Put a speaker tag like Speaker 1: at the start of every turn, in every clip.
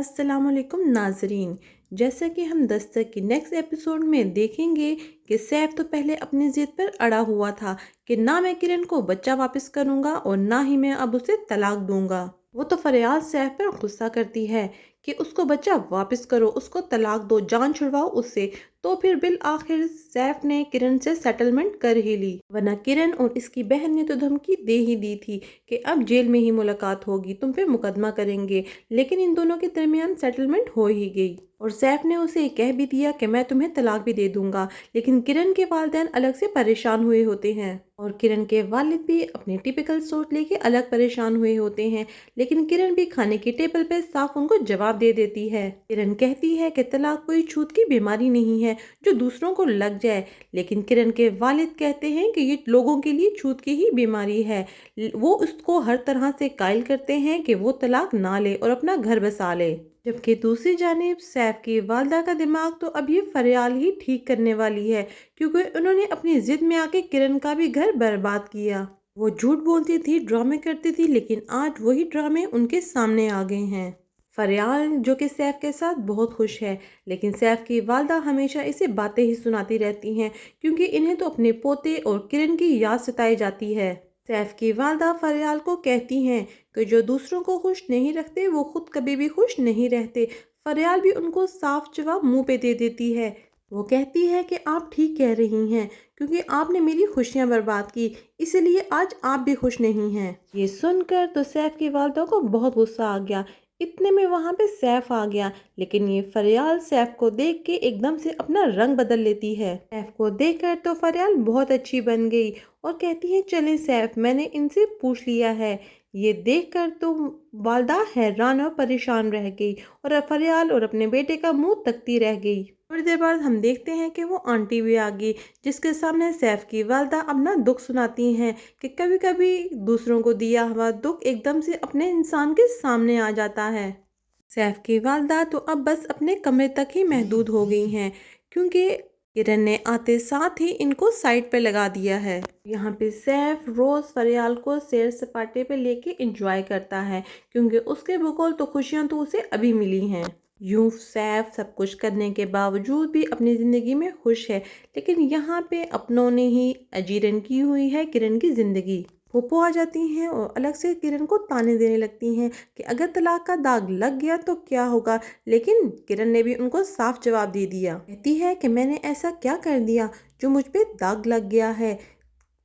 Speaker 1: अस्सलाम वालेकुम नाजरीन। जैसा कि हम दस्तक की नेक्स्ट एपिसोड में देखेंगे कि सैफ तो पहले अपनी ज़िद पर अड़ा हुआ था कि ना मैं किरण को बच्चा वापस करूंगा और ना ही मैं अब उसे तलाक दूंगा। वो तो फरियाद सैफ पर गुस्सा करती है कि उसको बच्चा वापस करो, उसको तलाक दो, जान छुड़वाओ उससे। तो फिर बिल आखिर सैफ ने किरण से सेटलमेंट कर ही ली, वरना किरण और इसकी बहन ने तो धमकी दे ही दी थी कि अब जेल में ही मुलाकात होगी, तुम पे मुकदमा करेंगे। लेकिन इन दोनों के दरमियान सेटलमेंट हो ही गई और सैफ ने उसे कह भी दिया कि मैं तुम्हें तलाक भी दे दूंगा। लेकिन किरण के वालिदैन अलग से परेशान हुए होते हैं और किरण के वालिद भी अपनी टिपिकल सोच लेके अलग परेशान हुए होते हैं। लेकिन किरण भी खाने की टेबल पे साफ उनको जवाब दे देती है। किरण कहती है कि तलाक कोई छूत की बीमारी नहीं है जो दूसरों को लग जाए। लेकिन किरण के वालिद कहते हैं कि ये लोगों के लिए छूत की ही बीमारी है। वो उसको हर तरह से कायल करते हैं कि वो तलाक ना ले और अपना घर बसा ले। जबकि दूसरी जानिब सैफ की वालदा का दिमाग तो अब ये फरियाल ही ठीक करने वाली है, क्योंकि उन्होंने अपनी जिद में आके किरण का भी घर बर्बाद किया। वो झूठ बोलती थी, ड्रामे करती थी, लेकिन आज वही ड्रामे उनके सामने आ गए हैं। फरियाल जो कि सैफ के साथ बहुत खुश है, लेकिन सैफ की वालदा हमेशा इसे बातें ही सुनाती रहती हैं, क्योंकि इन्हें तो अपने पोते और किरण की याद सताई जाती है। सैफ की वालदा फरियाल को कहती हैं कि जो दूसरों को खुश नहीं रखते वो खुद कभी भी खुश नहीं रहते। फरियाल भी उनको साफ जवाब मुंह पे दे देती है। वो कहती है कि आप ठीक कह रही हैं, क्योंकि आपने मेरी खुशियां बर्बाद की, इसलिए आज आप भी खुश नहीं हैं। ये सुनकर तो सैफ की वालदा को बहुत गुस्सा आ गया। इतने में वहां पे सैफ आ गया, लेकिन ये फरियाल सैफ को देख के एकदम से अपना रंग बदल लेती है। सैफ को देखकर तो फरियाल बहुत अच्छी बन गई और कहती है चलें सैफ, मैंने इनसे पूछ लिया है। ये देखकर तो वालदा हैरान और परेशान रह गई और फरियाल और अपने बेटे का मुंह तकती रह गई। थोड़ी देर बाद हम देखते हैं कि वो आंटी भी आ गई, जिसके सामने सैफ की वालदा अपना दुख सुनाती हैं कि कभी कभी दूसरों को दिया हुआ दुख एकदम से अपने इंसान के सामने आ जाता है। सैफ की वालदा तो अब बस अपने कमरे तक ही महदूद हो गई हैं, क्योंकि किरण ने आते साथ ही इनको साइड पे लगा दिया है। यहाँ पे सैफ रोज फरियाल को सैर सपाटे पे लेके एंजॉय करता है, क्योंकि उसके बकौल तो खुशियां तो उसे अभी मिली हैं। यूं सैफ सब कुछ करने के बावजूद भी अपनी ज़िंदगी में खुश है, लेकिन यहाँ पे अपनों ने ही अजीरन की हुई है किरण की ज़िंदगी। फूफो आ जाती हैं और अलग से किरण को ताने देने लगती हैं कि अगर तलाक का दाग लग गया तो क्या होगा। लेकिन किरण ने भी उनको साफ जवाब दे दिया। कहती है कि मैंने ऐसा क्या कर दिया जो मुझ पे दाग लग गया है।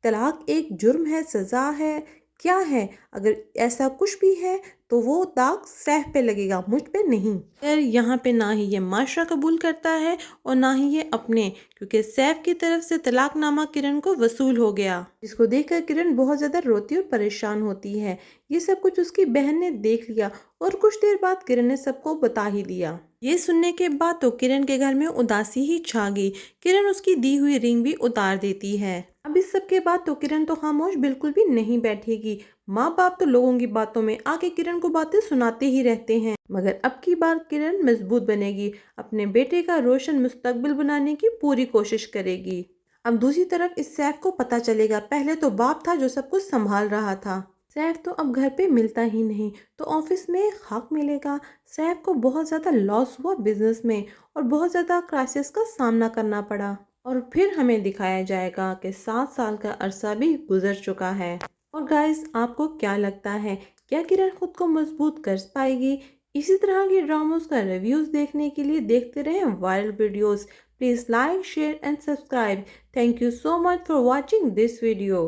Speaker 1: तलाक एक जुर्म है, सज़ा है, क्या है? अगर ऐसा कुछ भी है तो वो दाग सैफ पे लगेगा, मुझ पे नहीं। खैर यहाँ पे ना ही ये माशरा कबूल करता है और ना ही ये अपने, क्योंकि सैफ की तरफ से तलाकनामा किरण को वसूल हो गया, जिसको देखकर किरण बहुत ज़्यादा रोती और परेशान होती है। ये सब कुछ उसकी बहन ने देख लिया और कुछ देर बाद किरण ने सबको बता ही दिया। ये सुनने के बाद तो किरण के घर में उदासी ही छा गई। किरण उसकी दी हुई रिंग भी उतार देती है। अब इस सब के बाद तो किरण तो खामोश बिल्कुल भी नहीं बैठेगी। माँ बाप तो लोगों की बातों में आके किरण को बातें सुनाते ही रहते हैं, मगर अब की बार किरण मजबूत बनेगी, अपने बेटे का रोशन मुस्तकबिल बनाने की पूरी कोशिश करेगी। अब दूसरी तरफ इस सैफ को पता चलेगा, पहले तो बाप था जो सब कुछ संभाल रहा था। सैफ तो अब घर पे मिलता ही नहीं, तो ऑफिस में खाक मिलेगा। सैफ को बहुत ज़्यादा लॉस हुआ बिजनेस में और बहुत ज़्यादा क्राइसिस का सामना करना पड़ा। और फिर हमें दिखाया जाएगा कि 7 साल का अरसा भी गुजर चुका है। और गाइस, आपको क्या लगता है, क्या किरण खुद को मजबूत कर पाएगी? इसी तरह के ड्रामोस का रिव्यूज़ देखने के लिए देखते रहें viral videos. Please like, share and subscribe. Thank you so much for watching this video.